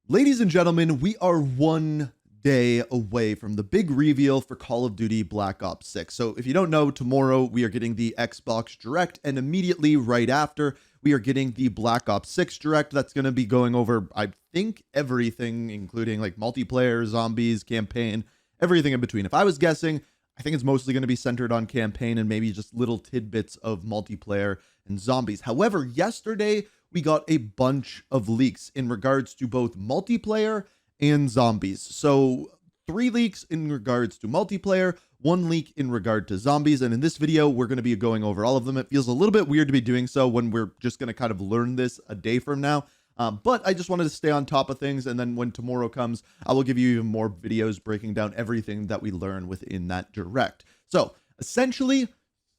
Ladies and gentlemen, we are one day away from the big reveal for Call of Duty Black Ops 6. So if you don't know, tomorrow we are getting the Xbox Direct, and immediately right after, we are getting the Black Ops 6 Direct. That's going to be going over, I think, everything, including like multiplayer, zombies, campaign, everything in between. If I was guessing, I think it's mostly going to be centered on campaign and maybe just little tidbits of multiplayer and zombies. However, yesterday we got a bunch of leaks in regards to both multiplayer and zombies. So 3 leaks in regards to multiplayer, 1 leak in regard to zombies. And in this video, we're going to be going over all of them. It feels a little bit weird to be doing so when we're just going to kind of learn this a day from now. But I just wanted to stay on top of things. And then when tomorrow comes, I will give you even more videos breaking down everything that we learn within that direct. So essentially,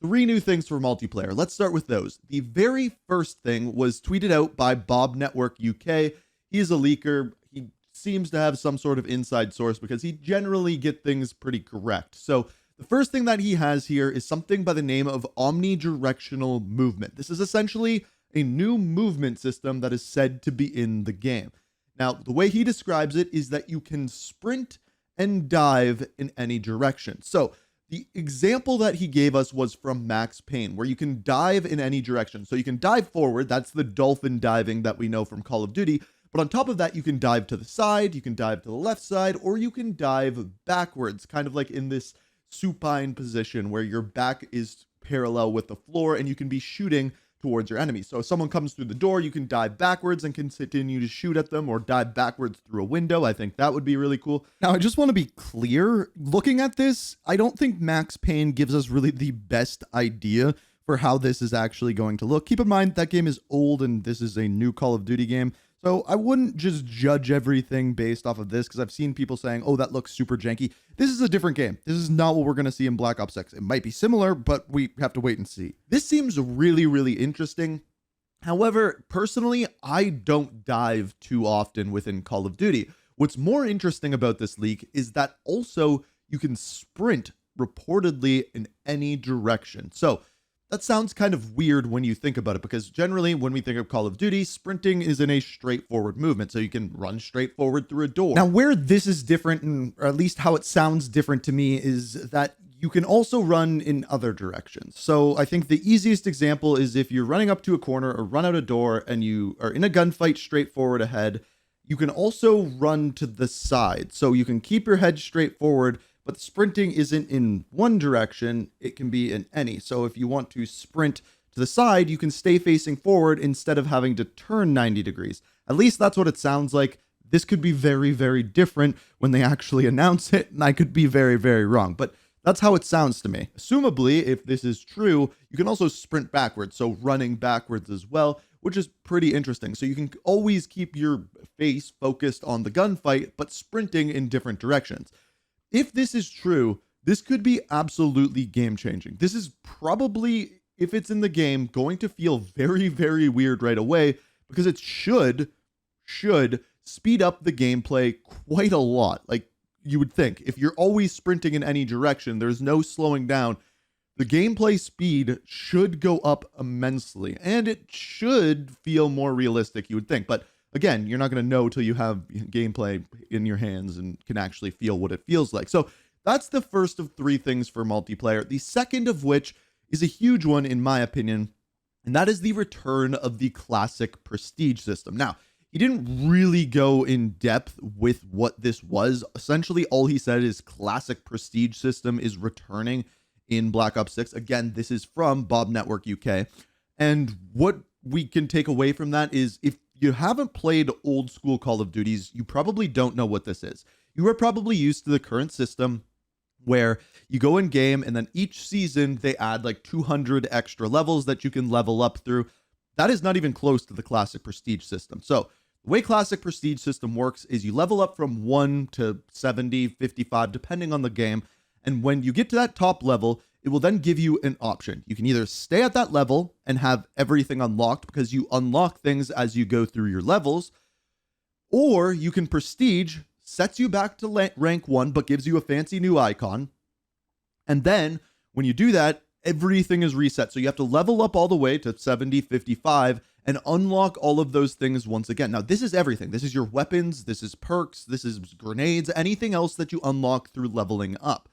3 new things for multiplayer. Let's start with those. The very first thing was tweeted out by Bob Network UK. He is a leaker. He seems to have some sort of inside source because he generally gets things pretty correct. So the first thing that he has here is something by the name of omnidirectional movement. This is essentially a new movement system that is said to be in the game. Now, the way he describes it is that you can sprint and dive in any direction. So the example that he gave us was from Max Payne, where you can dive in any direction. So you can dive forward. That's the dolphin diving that we know from Call of Duty. But on top of that, you can dive to the side, you can dive to the left side, or you can dive backwards, kind of like in this supine position where your back is parallel with the floor and you can be shooting towards your enemies. So if someone comes through the door, you can dive backwards and continue to shoot at them, or dive backwards through a window. I think that would be really cool. Now, I just want to be clear, looking at this, I don't think Max Payne gives us really the best idea for how this is actually going to look. Keep in mind that game is old and this is a new Call of Duty game. So I wouldn't just judge everything based off of this, because I've seen people saying, oh, that looks super janky. This is a different game. This is not what we're going to see in Black Ops 6. It might be similar, but we have to wait and see. This seems really, really interesting. However, personally, I don't dive too often within Call of Duty. What's more interesting about this leak is that also you can sprint reportedly in any direction. So that sounds kind of weird when you think about it, because generally when we think of Call of Duty, sprinting is in a straightforward movement. So you can run straight forward through a door. Now, where this is different, and or at least how it sounds different to me, is that you can also run in other directions. So I think the easiest example is if you're running up to a corner or run out a door and you are in a gunfight straight forward ahead, you can also run to the side. So you can keep your head straight forward, but sprinting isn't in one direction, it can be in any. So if you want to sprint to the side, you can stay facing forward instead of having to turn 90 degrees. At least that's what it sounds like. This could be very, very different when they actually announce it, and I could be very, very wrong. But that's how it sounds to me. Assumably, if this is true, you can also sprint backwards, so running backwards as well, which is pretty interesting. So you can always keep your face focused on the gunfight, but sprinting in different directions. If this is true, this could be absolutely game-changing. This is probably, if it's in the game, going to feel very, very weird right away, because it should speed up the gameplay quite a lot. Like, you would think, if you're always sprinting in any direction, there's no slowing down, the gameplay speed should go up immensely, and it should feel more realistic, you would think. But again, you're not going to know till you have gameplay in your hands and can actually feel what it feels like. So that's the first of 3 things for multiplayer. The second of which is a huge one, in my opinion, and that is the return of the classic prestige system. Now, he didn't really go in depth with what this was. Essentially, all he said is classic prestige system is returning in Black Ops 6. Again, this is from Bob Network UK. And what we can take away from that is, if you haven't played old school Call of Duties, you probably don't know what this is. You are probably used to the current system where you go in game and then each season they add like 200 extra levels that you can level up through. That is not even close to the classic prestige system. So the way classic prestige system works is you level up from 1 to 70, 55, depending on the game. And when you get to that top level, it will then give you an option. You can either stay at that level and have everything unlocked, because you unlock things as you go through your levels, or you can prestige, sets you back to rank 1, but gives you a fancy new icon. And then when you do that, everything is reset. So you have to level up all the way to 70, 55, and unlock all of those things once again. Now, this is everything. This is your weapons, this is perks, this is grenades, anything else that you unlock through leveling up.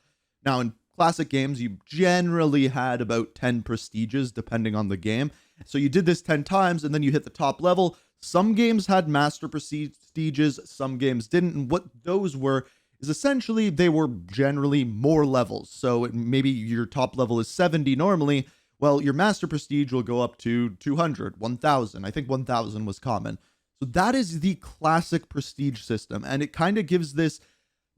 Now, in classic games, you generally had about 10 prestiges depending on the game. So you did this 10 times and then you hit the top level. Some games had master prestiges, some games didn't. And what those were is essentially they were generally more levels. So maybe your top level is 70 normally. Well, your master prestige will go up to 200, 1000. I think 1000 was common. So that is the classic prestige system. And it kind of gives this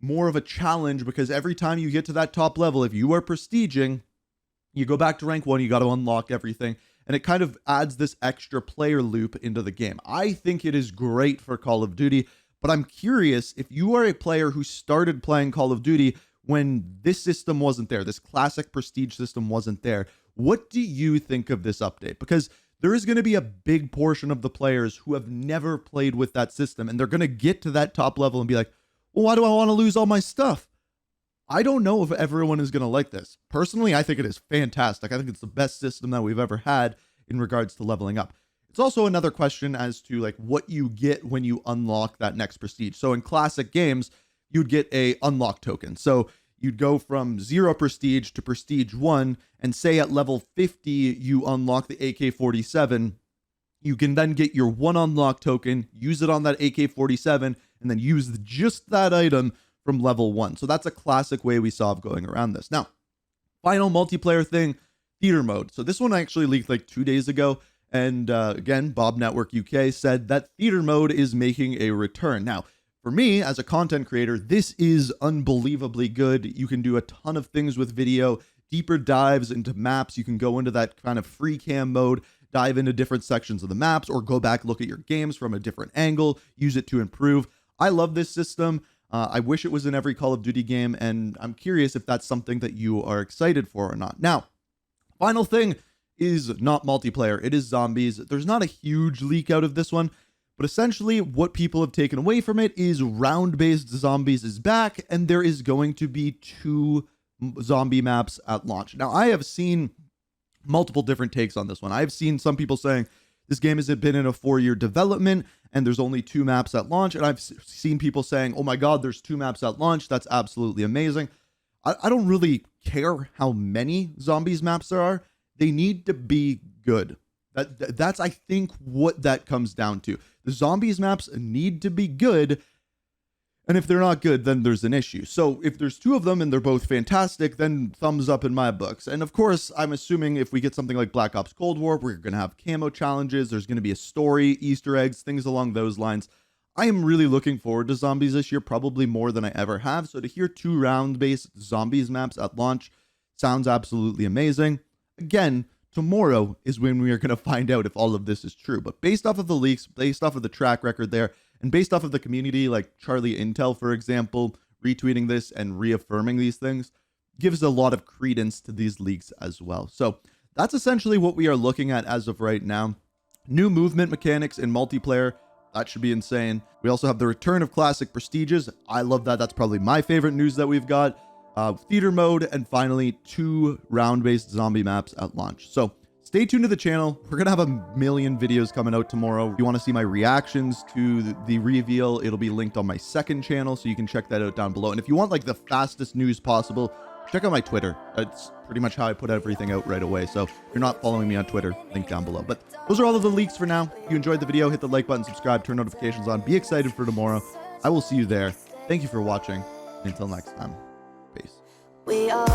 more of a challenge because every time you get to that top level, if you are prestiging, you go back to rank 1, you got to unlock everything. And it kind of adds this extra player loop into the game. I think it is great for Call of Duty, but I'm curious if you are a player who started playing Call of Duty when this system wasn't there, this classic prestige system wasn't there. What do you think of this update? Because there is going to be a big portion of the players who have never played with that system, and they're going to get to that top level and be like, well, why do I want to lose all my stuff? I don't know if everyone is going to like this. Personally, I think it is fantastic. I think it's the best system that we've ever had in regards to leveling up. It's also another question as to like what you get when you unlock that next prestige. So in classic games, you'd get a unlock token. So you'd go from 0 prestige to prestige 1, and say at level 50, you unlock the AK-47. You can then get your 1 unlock token, use it on that AK-47, and then use just that item from level 1. So that's a classic way we saw of going around this. Now, final multiplayer thing, theater mode. So this one actually leaked like 2 days ago. And again, Bob Network UK said that theater mode is making a return. Now, for me, as a content creator, this is unbelievably good. You can do a ton of things with video, deeper dives into maps. You can go into that kind of free cam mode, dive into different sections of the maps, or go back, look at your games from a different angle, use it to improve. I love this system. I wish it was in every Call of Duty game, and I'm curious if that's something that you are excited for or not. Now, final thing is not multiplayer. It is zombies. There's not a huge leak out of this one, but essentially what people have taken away from it is round-based zombies is back, and there is going to be 2 zombie maps at launch. Now, I have seen multiple different takes on this one. I've seen some people saying this game has been in a 4-year development and there's only 2 maps at launch. And I've seen people saying, oh my God, there's 2 maps at launch. That's absolutely amazing. I don't really care how many zombies maps there are. They need to be good. That's, I think, what that comes down to. The zombies maps need to be good. And if they're not good, then there's an issue. So if there's 2 of them and they're both fantastic, then thumbs up in my books. And of course, I'm assuming if we get something like Black Ops Cold War, we're going to have camo challenges. There's going to be a story, Easter eggs, things along those lines. I am really looking forward to zombies this year, probably more than I ever have. So to hear 2 round-based zombies maps at launch sounds absolutely amazing. Again, tomorrow is when we are going to find out if all of this is true. But based off of the leaks, based off of the track record there, and based off of the community, like Charlie Intel, for example, retweeting this and reaffirming these things, gives a lot of credence to these leaks as well. So that's essentially what we are looking at as of right now. New movement mechanics in multiplayer. That should be insane. We also have the return of classic prestiges. I love that. That's probably my favorite news that we've got. Theater mode, and finally 2 round-based zombie maps at launch. So stay tuned to the channel. We're gonna have a million videos coming out tomorrow. If you want to see my reactions to the reveal, it'll be linked on my second channel, so you can check that out down below. And if you want like the fastest news possible, check out my Twitter. It's pretty much how I put everything out right away. So if you're not following me on Twitter, link down below. But those are all of the leaks for now. If you enjoyed the video, hit the like button, subscribe, turn notifications on. Be excited for tomorrow. I will see you there. Thank you for watching. Until next time. Peace. We are